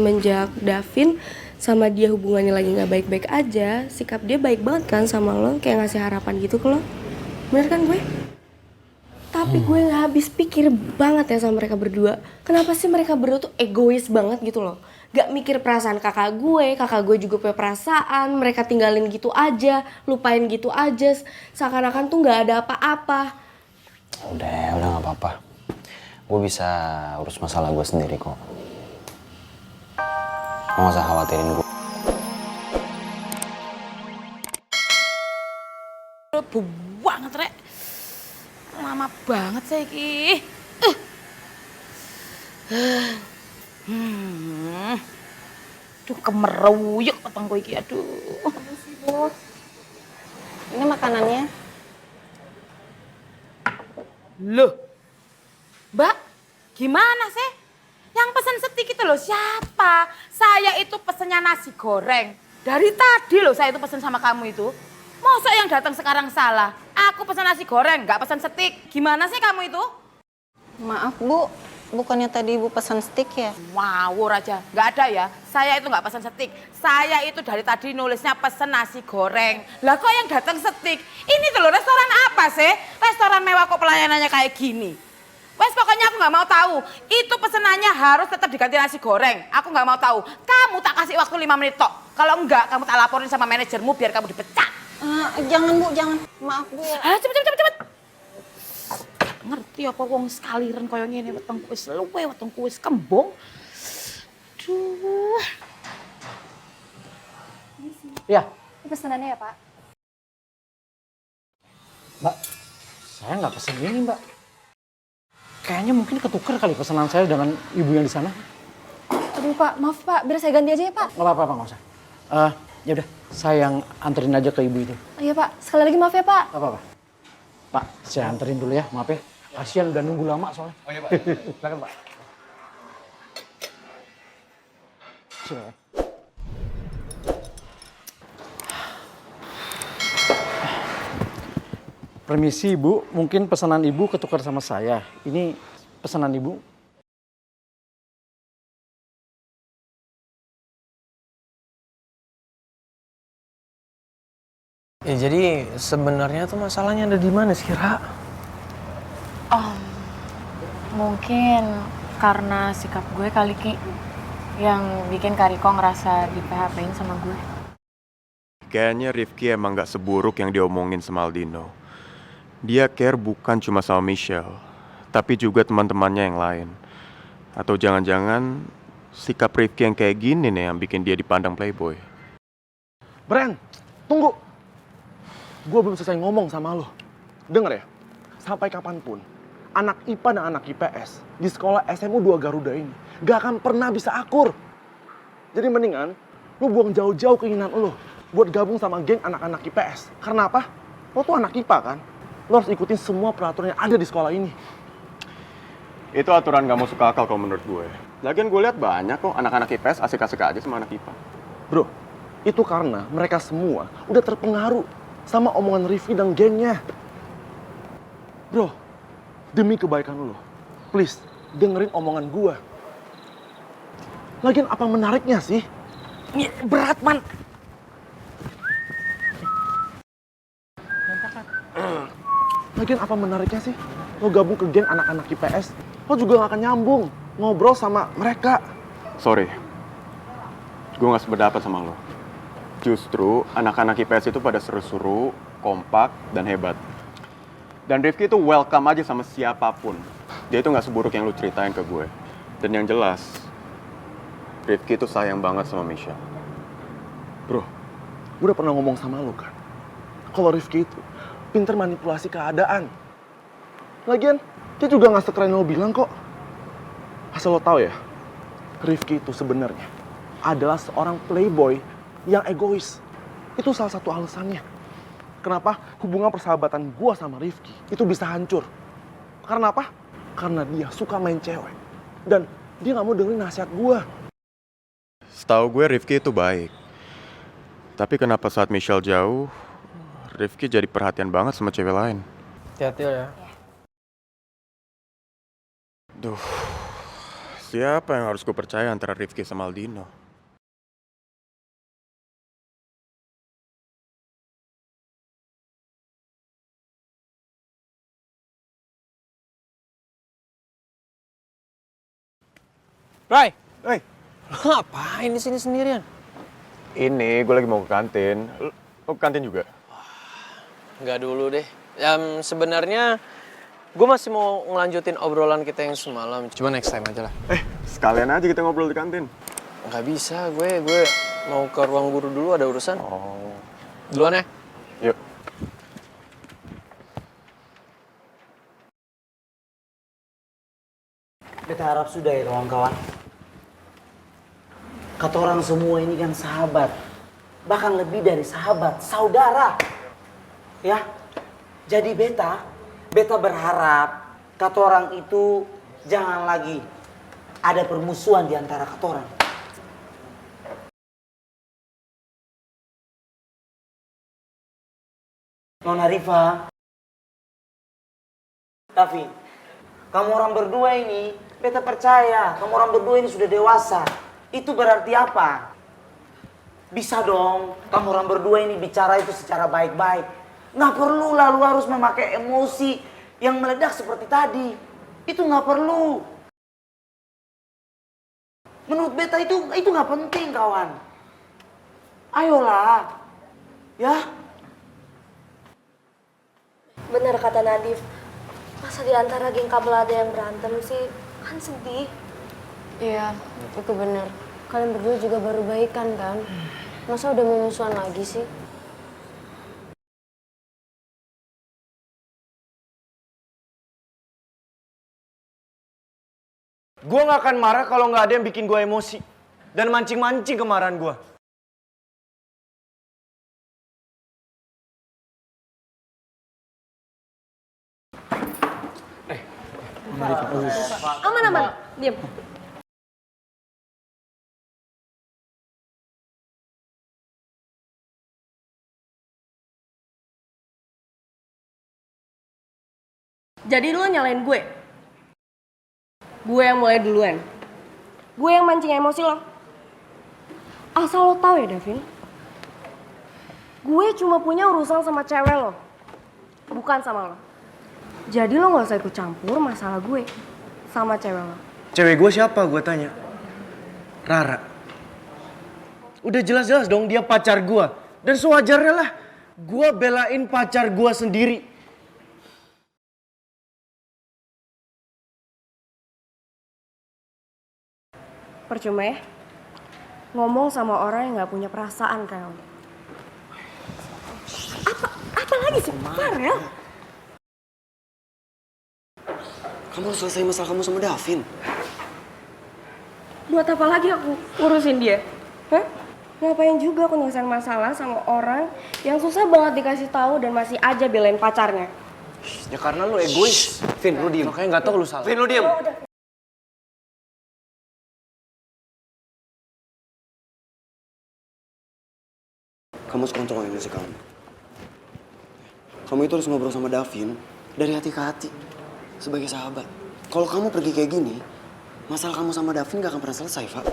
semenjak Davin sama dia hubungannya lagi nggak baik-baik aja, sikap dia baik banget kan sama lo, kayak ngasih harapan gitu ke lo. Bener kan gue? Tapi gue nggak habis pikir banget ya sama mereka berdua. Kenapa sih mereka berdua tuh egois banget gitu loh? Gak mikir perasaan kakak gue juga punya perasaan. Mereka tinggalin gitu aja, lupain gitu aja, seakan-akan tuh nggak ada apa-apa. Udah nggak apa-apa. Gue bisa urus masalah gue sendiri kok. Lo gak usah khawatirin gue. Banget rek, lama banget saya ki. Duh kemeruyuk petang gue iki, aduh. Bu, ini makanannya. Loh, Mbak, gimana sih? Yang pesen setik itu loh siapa? Saya itu pesennya nasi goreng. Dari tadi loh saya itu pesen sama kamu itu. Masa yang datang sekarang salah? Aku pesen nasi goreng, nggak pesen setik. Gimana sih kamu itu? Maaf Bu, bukannya tadi Ibu pesan steak ya? Wow, Raja, nggak ada ya. Saya itu nggak pesen setik. Saya itu dari tadi nulisnya pesen nasi goreng. Lah kok yang datang setik? Ini tuh loh restoran apa sih? Restoran mewah kok pelayanannya kayak gini? Wes pokoknya aku nggak mau tahu. Itu pesenannya harus tetap diganti nasi goreng. Aku nggak mau tahu. Kamu tak kasih waktu 5 menit tok. Kalau enggak, kamu tak laporin sama manajermu biar kamu dipecat. Jangan Bu, jangan. Maaf Bu ya. Cepet. Ngerti apa wong sekaliren koyo ngene wetengku wis luwe, wetengku wis kembung. Duh. Ya, Ini pesanannya ya Pak. Mbak. Saya nggak pesen ini, Mbak. Kayaknya mungkin ketukar kali pesanan saya dengan ibu yang di sana. Aduh Pak, maaf Pak, biar saya ganti aja ya Pak. Nggak apa-apa, nggak usah. Ya udah, saya yang anterin aja ke ibu itu. Iya Pak, sekali lagi maaf ya Pak. Nggak apa-apa. Pak, saya anterin dulu ya, maaf ya. Kasian udah nunggu lama soalnya. Oh iya Pak. Silakan Pak. Silakan. Permisi Ibu, mungkin pesanan Ibu ketukar sama saya. Ini pesanan Ibu. Ya jadi sebenarnya tuh masalahnya ada di mana sih, Ra? Mungkin karena sikap gue kali Ki yang bikin Kariko ngerasa di PHP-in sama gue. Kayaknya Rifki emang gak seburuk yang diomongin sama Aldino. Dia care bukan cuma sama Michelle, tapi juga teman-temannya yang lain. Atau jangan-jangan sikap Rifki yang kayak gini nih yang bikin dia dipandang playboy. Bren, tunggu. Gue belum selesai ngomong sama lo. Dengar ya, sampai kapanpun anak IPA dan anak IPS di sekolah SMU 2 Garuda ini gak akan pernah bisa akur. Jadi mendingan lo buang jauh-jauh keinginan lo buat gabung sama geng anak-anak IPS. Karena apa? Lo tuh anak IPA kan? Lo harus ikutin semua peraturan yang ada di sekolah ini. Itu aturan gak masuk akal kalau menurut gue. Lagian gue lihat banyak kok anak-anak IPS asik-asik aja sama anak IPA. Bro, itu karena mereka semua udah terpengaruh sama omongan Rifki dan gengnya. Bro, demi kebaikan lo, please dengerin omongan gua. Lagian apa menariknya sih? Berat man. Lagian apa menariknya sih? Lo gabung ke geng anak-anak IPS, lo juga gak akan nyambung ngobrol sama mereka. Sorry, gue gak sependapat sama lo. Justru anak-anak IPS itu pada seru-seru, kompak, dan hebat. Dan Rifki itu welcome aja sama siapapun. Dia itu gak seburuk yang lu ceritain ke gue. Dan yang jelas, Rifki itu sayang banget sama Michelle. Bro, gue udah pernah ngomong sama lo kan, kalau Rifki itu pinter manipulasi keadaan. Lagian, dia juga gak sekeren lo bilang kok. Asal lo tahu ya, Rifki itu sebenarnya adalah seorang playboy yang egois. Itu salah satu alasannya kenapa hubungan persahabatan gua sama Rifki itu bisa hancur. Karena apa? Karena dia suka main cewek dan dia nggak mau dengerin nasihat gua. Setahu gue Rifki itu baik. Tapi kenapa saat Michelle jauh, Rifki jadi perhatian banget sama cewek lain? Hati-hati ya. Duh, Siapa yang harus gue percaya antara Rifki sama Aldino? Rai, Hei, lo ngapain di sini sendirian? ini gue lagi mau ke kantin. Lo ke kantin juga? Nggak dulu deh. Sebenarnya gue masih mau ngelanjutin obrolan kita yang semalam. Cuma next time aja lah. Sekalian aja kita ngobrol di kantin. Nggak bisa, gue mau ke ruang guru dulu, ada urusan. Oh. Duluan ya. Yuk. Beta harap sudah ya kawan-kawan. Kata orang semua ini kan sahabat. Bahkan lebih dari sahabat, saudara. Ya. Jadi beta berharap kata orang itu jangan lagi ada permusuhan di antara kata orang. Nona Rifa, David, kamu orang berdua ini, beta percaya, kamu orang berdua ini sudah dewasa. Itu berarti apa? Bisa dong, kamu orang berdua ini bicara itu secara baik-baik. Nggak perlu lalu harus memakai emosi yang meledak seperti tadi. Itu nggak perlu. Menurut beta itu nggak penting, kawan. Ayolah, ya. Bener kata Nadif, masa di antara geng kabel ada yang berantem sih? Kan sedih. Iya, itu bener. Kalian berdua juga baru baikan kan? Masa udah mau musuhan lagi sih? Gue gak akan marah kalau gak ada yang bikin gue emosi. Dan mancing-mancing kemarahan gue. Aman, diam. Jadi lu nyalain gue? Gue yang mulai duluan. Gue yang mancing emosi lo. Asal lo tahu ya, Davin. Gue cuma punya urusan sama cewek lo. Bukan sama lo. Jadi lo gak usah ikut campur masalah gue sama cewek lo. Cewek gue siapa gue tanya? Rara. Udah jelas-jelas dong dia pacar gue. Dan sewajarnya lah gue belain pacar gue sendiri. Percuma ya, ngomong sama orang yang gak punya perasaan kayak lo. Apa lagi sih, Farel? Kamu harus selesai masalah kamu sama Davin. Buat apa lagi aku urusin dia? Hah? Ngapain juga aku nulisin masalah sama orang yang susah banget dikasih tahu dan masih aja belain pacarnya? Ya karena lu egois. Vin, lu diem. Makanya nggak tahu lu salah. Vin, lu diem. Kamu harus kontrol emosi kamu. Kamu itu harus ngobrol sama Davin dari hati ke hati. Sebagai sahabat. Kalau kamu pergi kayak gini, masalah kamu sama Davin gak akan pernah selesai, Pak.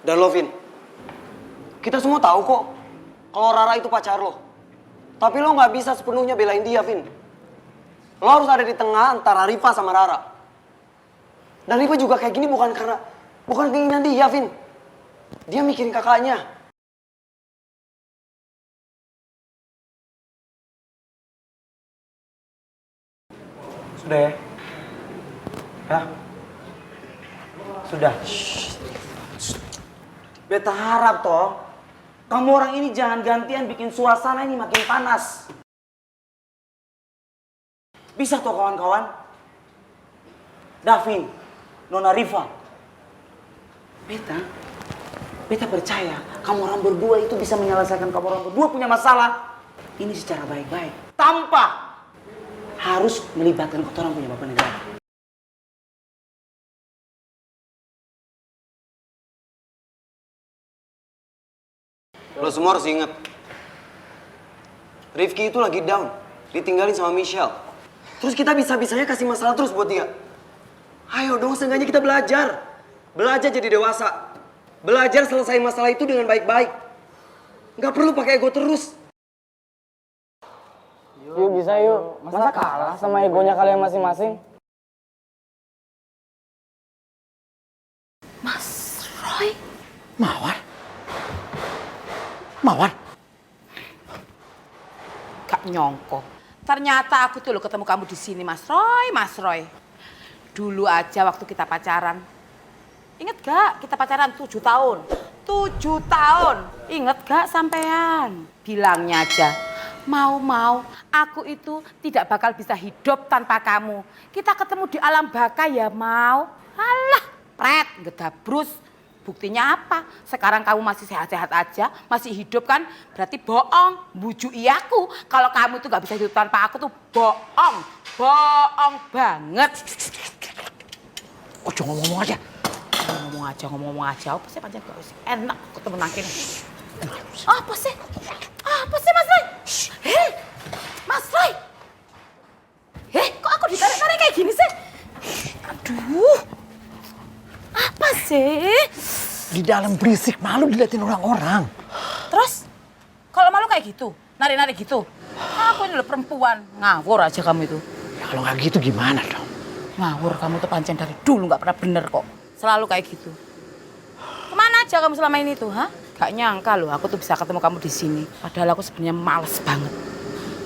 Dan lo, Vin, kita semua tahu kok kalau Rara itu pacar lo. Tapi lo gak bisa sepenuhnya belain dia, Vin. Lo harus ada di tengah antara Rifa sama Rara. Dan Rifa juga kayak gini bukan keinginan dia, Vin. Dia mikirin kakaknya. Sudah ya? Hah? Sudah. Beta harap toh, kamu orang ini jangan gantian bikin suasana ini makin panas. Bisa toh kawan-kawan? Davin, Nona Rifa. Beta percaya kamu orang berdua itu bisa menyelesaikan kamu orang berdua punya masalah ini secara baik-baik. Tanpa harus melibatkan orang punya bapak negara. Lo semua harus inget. Rifki itu lagi down, ditinggalin sama Michelle. Terus kita bisa-bisanya kasih masalah terus buat dia. Ayo dong, seenggaknya kita belajar. Belajar jadi dewasa. Belajar selesai masalah itu dengan baik-baik. Nggak perlu pakai ego terus. Yuk bisa yuk. Masa kalah sama egonya kalian masing-masing? Mas Roy. Mawar? Mawar? Gak nyongko. Ternyata aku tuh lo ketemu kamu di sini, Mas Roy, Mas Roy. Dulu aja waktu kita pacaran. Ingat gak kita pacaran 7 tahun? 7 tahun. Ingat gak sampean? Bilangnya aja. Mau-mau, aku itu tidak bakal bisa hidup tanpa kamu. Kita ketemu di alam baka ya mau. Alah, pret, ngedabrus. Buktinya apa? Sekarang kamu masih sehat-sehat aja, masih hidup kan? Berarti bohong, bujui aku. Kalau kamu itu gak bisa hidup tanpa aku tuh bohong. Bohong banget. Oh, cuma ngomong aja. Ngomong aja. Apa sih pancen gak usah enak ketemu nangkin. Apa sih? Apa sih Mas Roy? Hei, Mas Roy. Hei, kok aku ditarik-tarik kayak gini sih? Aduh. Apa sih? Di dalam berisik, malu diliatin orang-orang. Terus? Kalau malu kayak gitu? Narik-narik gitu? Aku ini loh perempuan. Ngawur aja kamu itu. Ya kalau nggak gitu gimana dong? Ngawur kamu tuh pancen dari dulu nggak pernah bener kok. Selalu kayak gitu. Kemana aja kamu selama ini tuh, ha? Gak nyangka loh aku tuh bisa ketemu kamu di sini. Padahal aku sebenarnya males banget.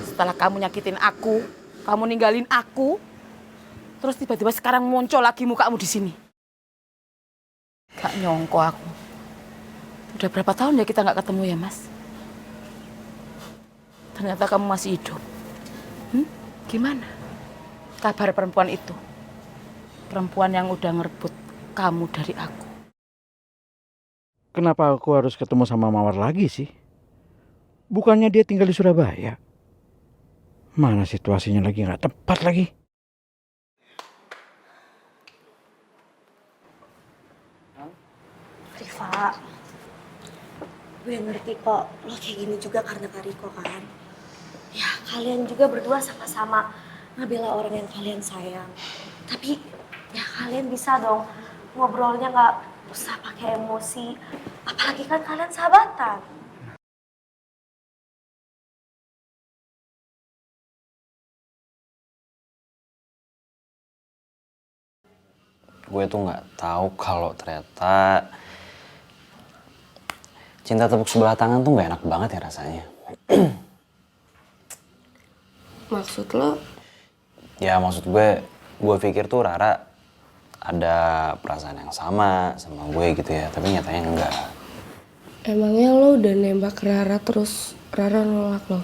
Setelah kamu nyakitin aku, kamu ninggalin aku, terus tiba-tiba sekarang muncul lagi mukamu di sini. Gak nyongko aku. Udah berapa tahun ya kita nggak ketemu ya, Mas? Ternyata kamu masih hidup. Gimana kabar perempuan itu? Perempuan yang udah ngerebut kamu dari aku. Kenapa aku harus ketemu sama Mawar lagi sih? Bukannya dia tinggal di Surabaya? Mana situasinya lagi nggak tepat lagi? Rifa, gue ngerti kok lo kayak gini juga karena Kak Riko kan. Ya kalian juga berdua sama-sama ngebela orang yang kalian sayang. Tapi ya kalian bisa dong ngobrolnya nggak usah pakai emosi. Apalagi kan kalian sahabatan. Gue tuh nggak tahu kalau ternyata cinta tepuk sebelah tangan tuh nggak enak banget ya rasanya. Maksud lo? Ya maksud gue pikir tuh Rara ada perasaan yang sama gue gitu ya, tapi nyatanya enggak. Emangnya lo udah nembak Rara terus Rara nolak lo?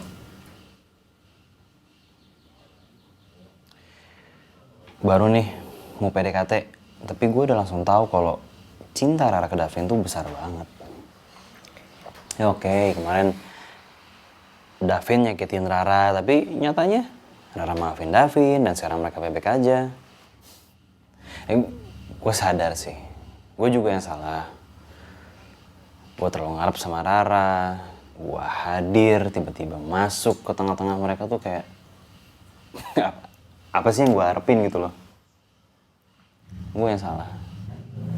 Baru nih mau PDKT, tapi gue udah langsung tahu kalau cinta Rara ke Davin tuh besar banget. Ya oke, kemarin Davin nyakitin Rara, tapi nyatanya Rara maafin Davin dan sekarang mereka baik-baik aja. Gue sadar sih, gue juga yang salah. Gue terlalu ngarep sama Rara, gue hadir tiba-tiba masuk ke tengah-tengah mereka tuh kayak apa sih yang gue harapin gitu loh. Gue yang salah.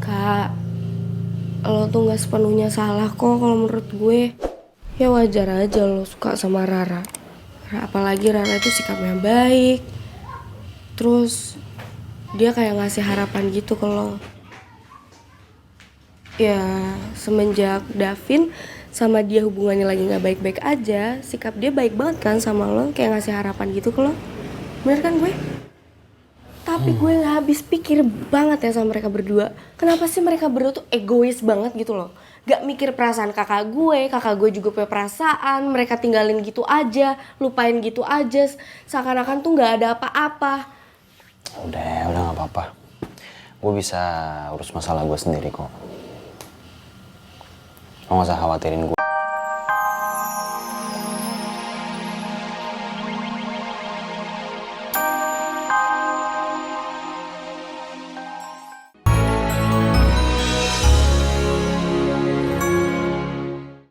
Kak, lo tuh gak sepenuhnya salah kok kalau menurut gue. Ya wajar aja lo suka sama Rara. Apalagi Rara itu sikapnya baik. Terus dia kayak ngasih harapan gitu ke lo. Ya semenjak Davin sama dia hubungannya lagi gak baik-baik aja, sikap dia baik banget kan sama lo, kayak ngasih harapan gitu ke lo. Bener kan gue? Tapi gue gak habis pikir banget ya sama mereka berdua. Kenapa sih mereka berdua tuh egois banget gitu loh. Gak mikir perasaan kakak gue juga punya perasaan. Mereka tinggalin gitu aja, lupain gitu aja. Seakan-akan tuh gak ada apa-apa. Udah gak apa-apa. Gue bisa urus masalah gue sendiri kok. Lo gak usah khawatirin gue.